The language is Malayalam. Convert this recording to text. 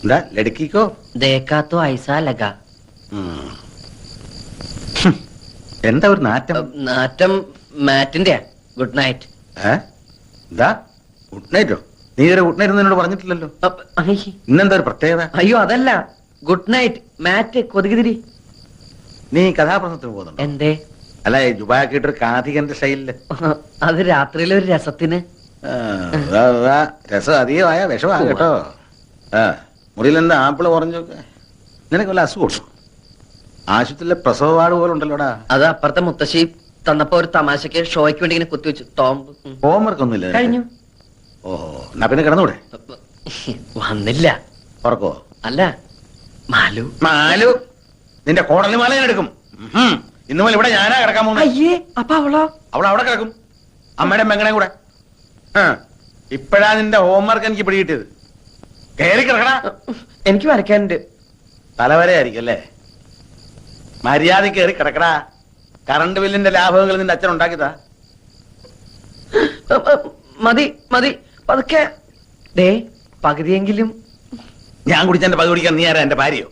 എന്താ ലടുക്കിക്കോ? देखा तो ऐसा लगा. എന്താ ഒരു നാറ്റം? നാറ്റം മാറ്റിന്റെ. Good night. എന്താ ഗുഡ് നൈറ്റോ? നീ ഇതുവരെ ഗുഡ് നൈറ്റ് എന്നോട് പറഞ്ഞിട്ടില്ലല്ലോ. ഇന്നെന്താ ഒരു പ്രത്യേകത? അയ്യോ അതല്ല, ഗുഡ് നൈറ്റ് മാറ്റ് കൊതുകുതിരി. നീ കഥാപ്രസംഗത്തിന് പോകുന്നുണ്ടോ? എന്തേ? അല്ല ജുബാക്കിട്ടൊരു കാഥികന്റെ സ്റ്റൈലില്. അത് രാത്രിയിലെ ഒരു രസത്തിന്. രസം അധികമായ വിഷമാ കേട്ടോ. മുറിയിൽ എന്താ ആപ്പിള് ഓറഞ്ചൊക്കെ? നിനക്ക് വല്ല അസുഖം? ആശുപത്രിയിലെ പ്രസവ വാർഡ് പോലെ ഉണ്ടല്ലോടാ. അത് അപ്പുറത്തെ മുത്തശ്ശി തന്നപ്പോ ഒരു തമാശക്ക് ഷോയ്ക്ക് വേണ്ടി ഇങ്ങനെ കുത്തിവെച്ചു. ഹോംവർക്ക് ഒന്നുമില്ല കഴിഞ്ഞു. ഓഹോ, എന്നാ പിന്നെ കിടന്നൂടെ? വന്നില്ല. ഉറക്കോ? അല്ല, മാലു. മാലു നിന്റെ കോടലി മാല ഞാൻ എടുക്കും. ഇന്ന് മുതൽ ഇവിടെ ഞാനാ കിടക്കാൻ പോകുന്നത്. അയ്യേ, അപ്പൊ അവളോ? അവൾ അവിടെ കിടക്കും, അമ്മയുടെ മെങ്ങണേ കൂടെ. ഇപ്പഴാ നിന്റെ ഹോംവർക്ക് എനിക്ക് പിടികിട്ടിയത്. കയറി കിടക്കടാ. എനിക്ക് വരയ്ക്കാനുണ്ട്. തലവരെയായിരിക്കും അല്ലേ? മര്യാദ കയറി കിടക്കടാ. കറണ്ട് ബില്ലിന്റെ ലാഭങ്ങൾ നിന്റെ അച്ഛൻ ഉണ്ടാക്കിയതാ. മതി മതി, പതുക്കെ. ദേ പകുതിയെങ്കിലും. ഞാൻ കുടിച്ച എന്റെ പകുതി കുടിക്കാൻ നീ ആരാ? എന്റെ ഭാര്യയോ?